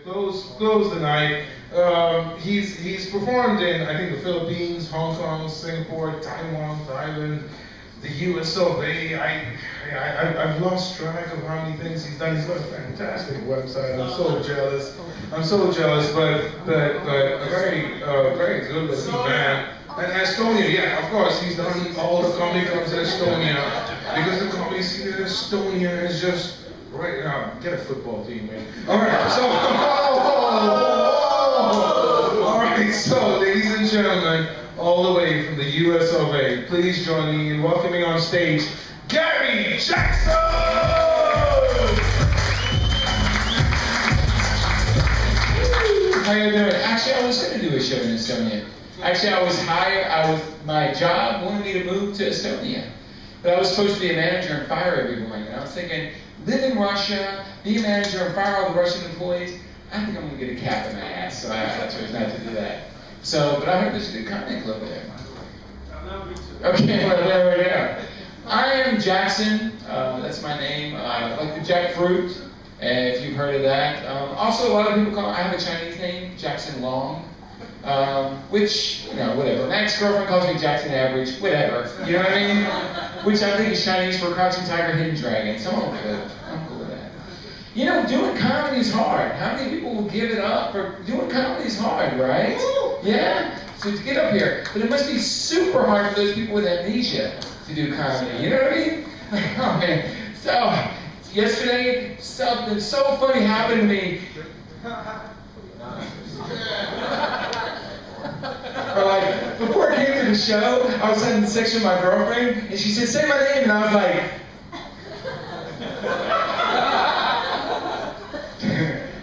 close the night. He's performed in, I think, the Philippines, Hong Kong, Singapore, Taiwan, Thailand, the US of A. I've lost track of how many things he's done. He's got a fantastic website. I'm so jealous. But a very good looking man. And Estonia, yeah, of course, he's done all the comedy clubs in Estonia, because the comedy scene in Estonia is just right now. Get a football team, man. All right, so ladies and gentlemen, all the way from the US of A, please join me in welcoming on stage Gary Jackson. How you doing? Actually, I was going to do a show in Estonia. Actually, my job wanted me to move to Estonia. But I was supposed to be a manager and fire everyone. And I was thinking, live in Russia, be a manager and fire all the Russian employees. I think I'm going to get a cap in my ass, so I chose not to do that. So, but I heard there's a good comedy club there. Okay, well, there we go. I am Jackson. That's my name. Like the jackfruit, if you've heard of that. Also, a lot of people I have a Chinese name, Jackson Long. Which, you know, whatever. My ex-girlfriend calls me Jackson Average, whatever. You know what I mean? Which I think is Chinese for Crouching Tiger, Hidden Dragon. So I'm cool with that. You know, doing comedy is hard. How many people will give it up for doing comedy is hard, right? Yeah? So to get up here. But it must be super hard for those people with amnesia to do comedy. You know what I mean? Oh, man. So, yesterday, something so funny happened to me. Or like, before I came to the show, I was having sex with my girlfriend, and she said, say my name, and I was like,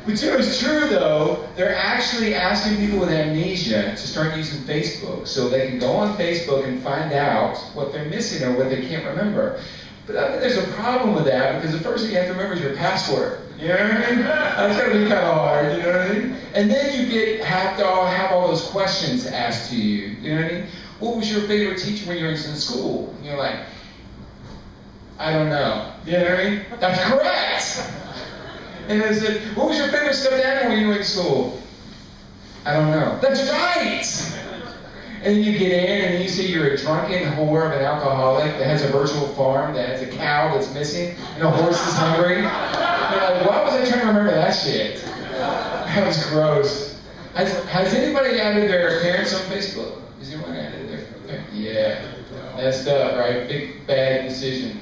but you know, it's true though, they're actually asking people with amnesia to start using Facebook, so they can go on Facebook and find out what they're missing or what they can't remember. But I think there's a problem with that, because the first thing you have to remember is your password. You know what I mean? That's gonna be kind of hard, you know what I mean? And then you have to have all those questions asked to you, you know what I mean? What was your favorite teacher when you were in school? And you're like, I don't know. You know what I mean? That's correct! And I said, what was your favorite stuffed animal when you were in school? I don't know. That's right! And then you get in and you say you're a drunken whore of an alcoholic that has a virtual farm, that has a cow that's missing, and a horse is hungry. And you're like, why was I trying to remember that shit? That was gross. Has anybody added their parents on Facebook? Has anyone added their parents? Yeah. Messed up, right? Big, bad decision.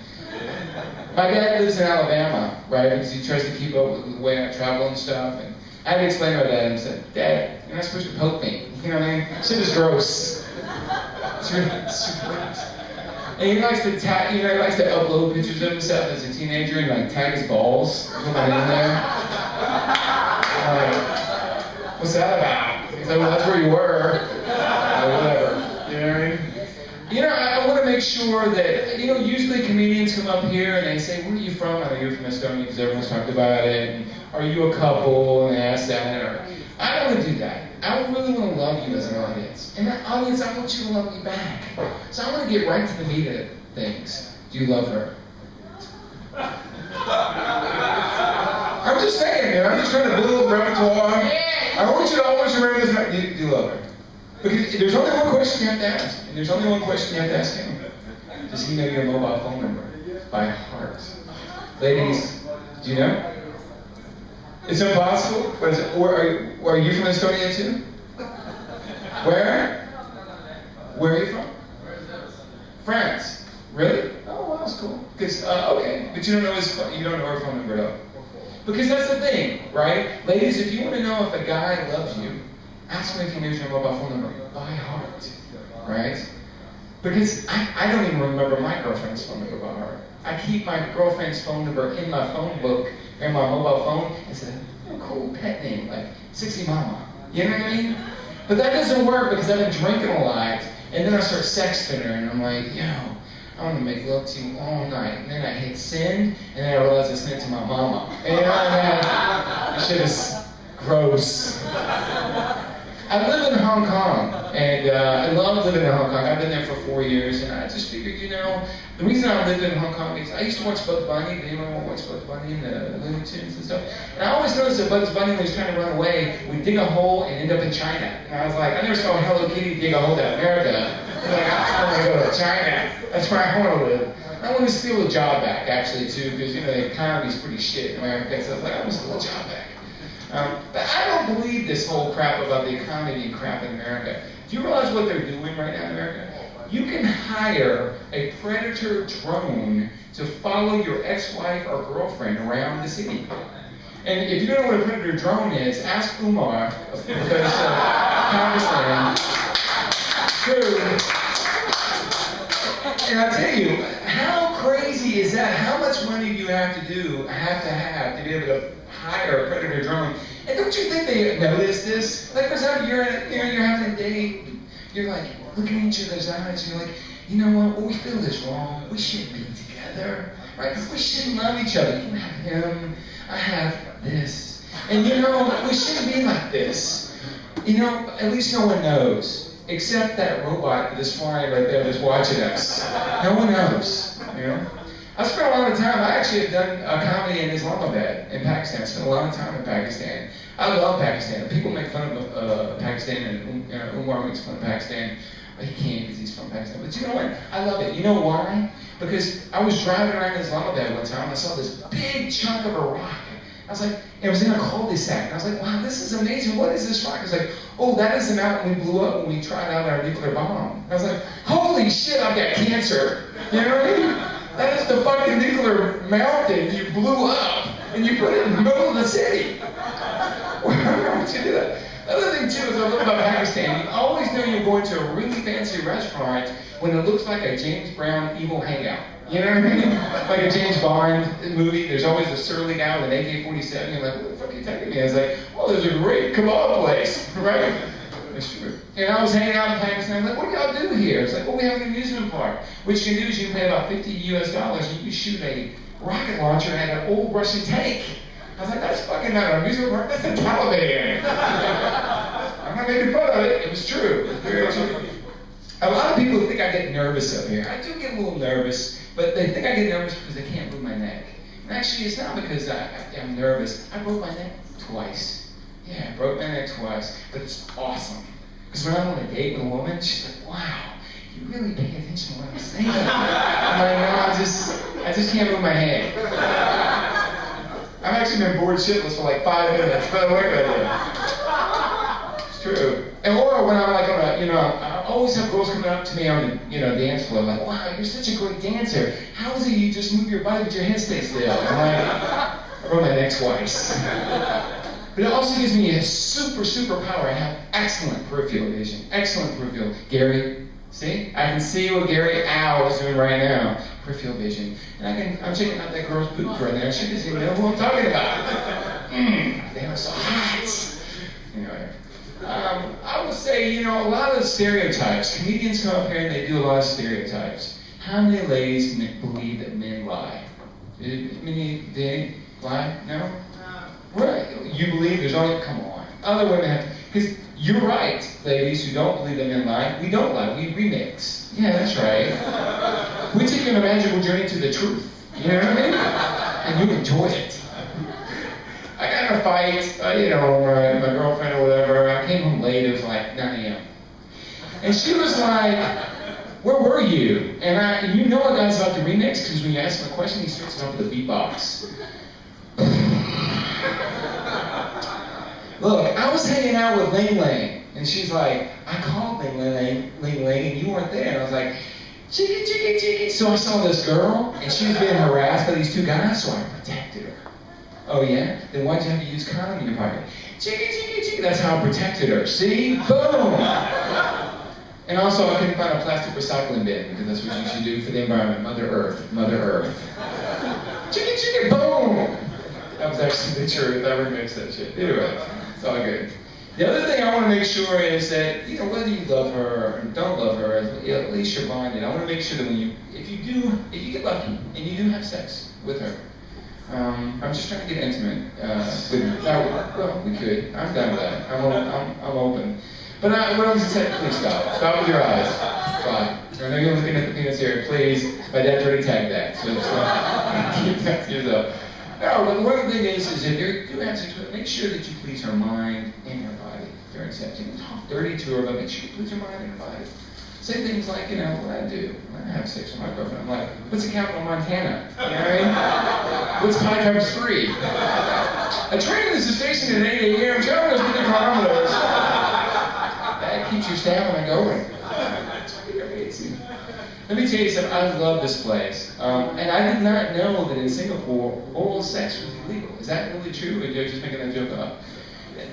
My dad lives in Alabama, right? Because he tries to keep up with the way I travel and stuff. And I had to explain to my dad and said, Dad, you're not supposed to poke me. You know what I mean? Shit is gross. It's really super gross. And he likes to he likes to upload pictures of himself as a teenager and like tag his balls, put that in there. What's that about? He's like, well, that's where you were. Or whatever. You know what I mean? You know, I want to make sure that, you know, usually comedians come up here and they say, where are you from? I know you're from Estonia because everyone's talked about it. And, are you a couple? And they ask that. Or, I don't want to do that. I really want to love you as an audience. And that audience, I want you to love me back. So I want to get right to the meat of things. Do you love her? I'm just saying, man. I'm just trying to build repertoire. I want you to always remember this. Do you love her? Because there's only one question you have to ask. And there's only one question you have to ask him. Does he know your mobile phone number by heart? Ladies, do you know? It's impossible? What is it? Or are you from Estonia too? Where? Where are you from? France. Really? Oh, well, that's cool. Because okay, but you don't know her phone number though. Because that's the thing, right? Ladies, if you want to know if a guy loves you, ask him if he knows your mobile phone number by heart, right? Because I don't even remember my girlfriend's phone number by heart. I keep my girlfriend's phone number in my phone book, in my mobile phone, and say, oh, cool pet name, like Sexy Mama. You know what I mean? But that doesn't work because I've been drinking a lot, and then I start sexting her, and I'm like, yo, I want to make love to you all night. And then I hit send, and then I realize I sent it to my mama. And you know what I mean? That shit is gross. I live in Hong Kong. And I love living in Hong Kong. I've been there for 4 years, and I just figured, you know, the reason I lived in Hong Kong is I used to watch Bugs Bunny. Do anyone watch Bugs Bunny and the Looney Tunes and stuff? And I always noticed that Bugs Bunny, when he was trying to run away, would dig a hole and end up in China. And I was like, I never saw Hello Kitty dig a hole to America. I'm like, I want to go to China. That's where I want to live. I want to steal a job back, actually, too, because, you know, the economy's pretty shit in America. So I was like, I want to steal a job back. But I don't believe this whole crap about the economy and crap in America. Do you realize what they're doing right now in America? You can hire a predator drone to follow your ex-wife or girlfriend around the city. And if you don't know what a predator drone is, ask Umar, because Congressman. True. And I'll tell you, how crazy is that? How much money do you have to have to be able to hire a predator drone? And don't you think they notice this? Like, for example, you're having a date, you're like looking at each other's eyes, and you're like, you know what we feel is wrong. We shouldn't be together, right? We shouldn't love each other. You have him, I have this. And you know, we shouldn't be like this. You know, at least no one knows. Except that robot that's flying right there that's watching us. No one knows, you know? I spent a lot of time, I actually have done a comedy in Islamabad, in Pakistan. I spent a lot of time in Pakistan. I love Pakistan. People make fun of Pakistan, and Umar makes fun of Pakistan. He can't because he's from Pakistan. But you know what? I love it. You know why? Because I was driving around Islamabad one time, and I saw this big chunk of a rock. I was like, it was in a cul-de-sac. And I was like, wow, this is amazing. What is this rock? I was like, oh, that is the mountain we blew up when we tried out our nuclear bomb. And I was like, holy shit, I've got cancer. You know what I mean? That is the fucking nuclear mountain you blew up and you put it in the middle of the city. Why would you do that? The other thing, too, is I love about Pakistan. You always know you're going to a really fancy restaurant when it looks like a James Brown evil hangout. You know what I mean? Like a James Bond movie, there's always a surly guy with an AK-47. You're like, what the fuck are you taking me? I was like, oh, there's a great kebab place, right? That's true. And I was hanging out in Pakistan. I'm like, what do y'all do here? It's like, well, we have an amusement park. What you can do is you can pay about $50 US and you can shoot a rocket launcher at an old Russian tank. I was like, that's fucking not an amusement park, that's the Taliban. I'm not making fun of it. It was true. It was very true. A lot of people think I get nervous up here. I do get a little nervous, but they think I get nervous because I can't move my neck. And actually, it's not because I'm nervous. I broke my neck twice. Yeah, I broke my neck twice, but it's awesome. Because when I'm on a date with a woman, she's like, wow, you really pay attention to what I'm saying. I'm like, no, I just can't move my head. I've actually been bored shitless for like 5 minutes, but I work at it. It's true. And or when I'm like on a, I always have girls coming up to me on the, dance floor, like, wow, you're such a great dancer. How is it you just move your body but your head stays still? I'm like, I broke my neck twice. But it also gives me a super power. I have excellent peripheral vision. Excellent peripheral. Gary, see? I can see what Gary Al is doing right now. Peripheral vision. And I'm checking out that girl's boot right there. She doesn't even know who I'm talking about. They are so hot. Anyway. I would say, a lot of stereotypes. Comedians come up here and they do a lot of stereotypes. How many ladies believe that men lie? Did they lie? No? Right. You believe there's only, come on. Other women have, because you're right, ladies who don't believe that men lie. We don't lie, we remix. Yeah, that's right. We take you on a magical journey to the truth. You know what I mean? And you enjoy it. I got in a fight, my girlfriend or whatever. I came home late, it was like 9 a.m. And she was like, where were you? And a guy's about to remix, because when you ask him a question, he starts it off with a beatbox. Look, I was hanging out with Ling Ling, and she's like, I called Ling Ling, and you weren't there. And I was like, chicka. So I saw this girl, and she was being harassed by these two guys, so I protected her. Oh yeah? Then why'd you have to use condom in your pocket? Chicka. That's how I protected her. See? Boom! And also, I couldn't find a plastic recycling bin, because that's what you should do for the environment. Mother Earth. Chicka, boom! That was actually the truth. I remixed that shit. Anyway, it's all good. The other thing I want to make sure is that, whether you love her or don't love her, at least you're bonded. I want to make sure that if you get lucky and you do have sex with her, I'm just trying to get intimate with her. Well, we could. I'm done with that. I'm open. But what I was saying, please stop. Stop with your eyes. Fine. I know you're looking at the penis here. Please. My dad's already tagged that. So keep that to yourself. No, but one of the things is if you do have sex with her, make sure that you please her mind and her body during sex. You can talk dirty to her, but make sure you please her mind and her body. Say things like, what I do when I have sex with my girlfriend. I'm like, what's the capital of Montana? You know what I mean? What's pi times 3? I trained in this station at 8 a.m. Traveling 50 kilometers. That keeps your stamina going. It's pretty amazing. Let me tell you something. I love this place. And I did not know that in Singapore, oral sex was illegal. Is that really true? Or are you just making that joke up?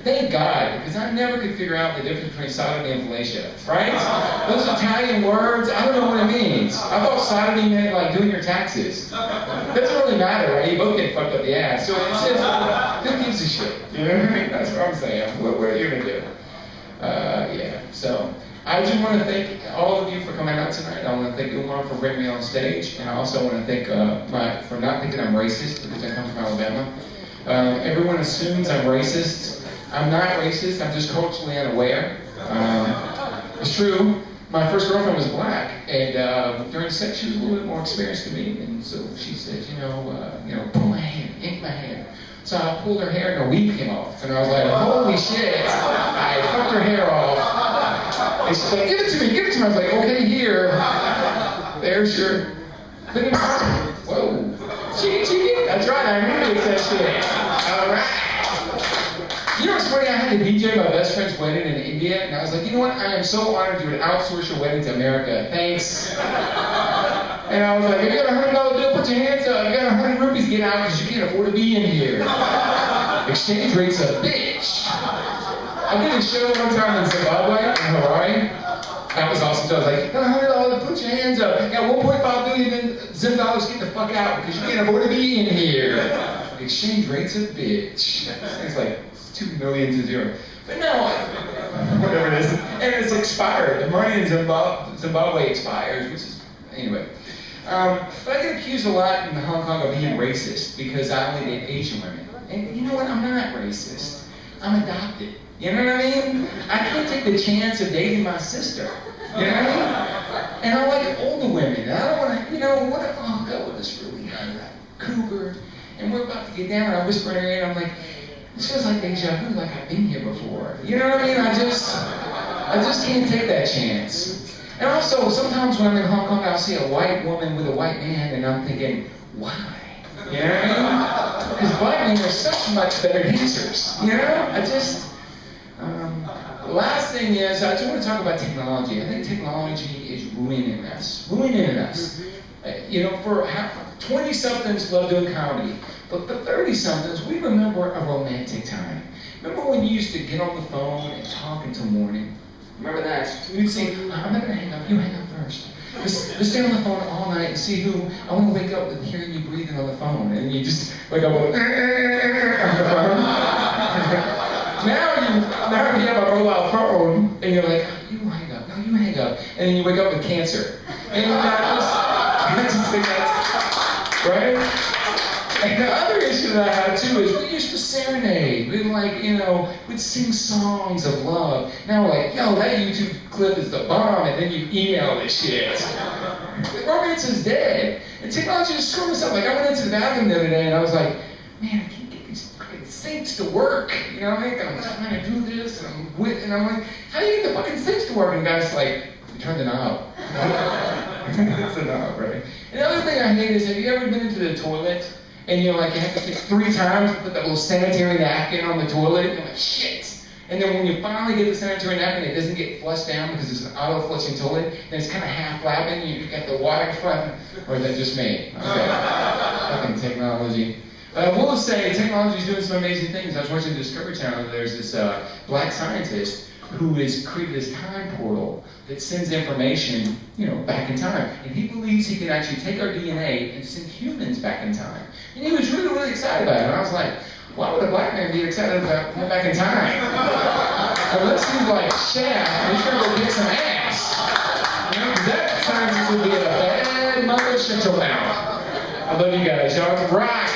Thank God, because I never could figure out the difference between sodomy and fellatio, right? Those Italian words, I don't know what it means. I thought sodomy meant like doing your taxes. Doesn't really matter, right? You both get fucked up the ass. So it says, who gives a shit? You know what I mean? That's what I'm saying. What are you gonna do? Yeah, so I just want to thank all of you for coming out tonight. I want to thank Umar for bringing me on stage, and I also want to thank for not thinking I'm racist, because I come from Alabama. Everyone assumes I'm racist. I'm not racist, I'm just culturally unaware. It's true, my first girlfriend was black, and during sex she was a little bit more experienced than me, and so she said, pull my hand, yank my hand. So I pulled her hair and her weave came off, and I was like, holy shit, I fucked her hair off. And she's like, give it to me, give it to me. I was like, okay, here, there's your, whoa, cheeky, that's right, I remember that shit, all right. You know what's funny? I had to DJ my best friend's wedding in India, and I was like, you know what? I am so honored you would outsource your wedding to America. Thanks. And I was like, if you got a $100 bill, put your hands up. If you got 100 rupees, get out, because you can't afford to be in here. Exchange rate's a bitch. I did a show one time in Zimbabwe, in Hawaii. That was awesome. So I was like, $100, put your hands up. I got 1.5 billion Zim dollars, get the fuck out, because you can't afford to be in here. Exchange rate's a bitch. It's like 2 million to 0. But no, whatever it is. And it's expired. The money in Zimbabwe expires, which is, anyway. But I get accused a lot in Hong Kong of being racist because I only date Asian women. And you know what? I'm not racist. I'm adopted. You know what I mean? I can't take the chance of dating my sister. You know what I mean? And I like older women. And I don't want to, what if I hook up with this really young cougar? And we're about to get down, and I'm whispering her in, I'm like, this feels like deja vu, like I've been here before. You know what I mean? I just can't take that chance. And also, sometimes when I'm in Hong Kong, I'll see a white woman with a white man, and I'm thinking, why? You know what I mean? Because white men are such much better dancers. You know? The last thing is, I just want to talk about technology. I think technology is ruining us. Ruining us. For 20-somethings love doing comedy, but the 30-somethings, we remember a romantic time. Remember when you used to get on the phone and talk until morning? Remember that? You'd say, I'm not going to hang up, you hang up first. Just stay on the phone all night and see who, I want to wake up with hearing you breathing on the phone, and you just wake up with, on the phone. Now you have a mobile phone, and you're like, you hang up, no, you hang up, and then you wake up with cancer. And I just think that's, right? And the other issue that I have too is we used to serenade. We'd sing songs of love. Now we're like, yo, that YouTube clip is the bomb, and then you email this shit. Romance is dead. And technology is screwing us up. Like, I went into the bathroom the other day, and I was like, man, I can't get these fucking syncs to work. You know what I mean? I'm trying to do this, and I'm like, how do you get the fucking syncs to work? And the guy's like, you turn the knob. That's the knob, right? And the other thing I hate is, have you ever been into the toilet? And you have to think 3 times to put that little sanitary napkin on the toilet, and you're like, shit. And then when you finally get the sanitary napkin, it doesn't get flushed down because it's an auto-flushing toilet, and it's kind of half flapping, and you got the water front. Or is that just me? Okay. Fucking technology. But I will say, technology is doing some amazing things. I was watching the Discovery Channel, there's this black scientist who has created this time portal that sends information, back in time. And he believes he can actually take our DNA and send humans back in time. And he was really, really excited about it. And I was like, why would a black man be excited about going back in time? Unless he's like Shaft and he's gonna go get some ass. Because that scientist would be a bad mother shut your mouth. I love you guys. Y'all rock.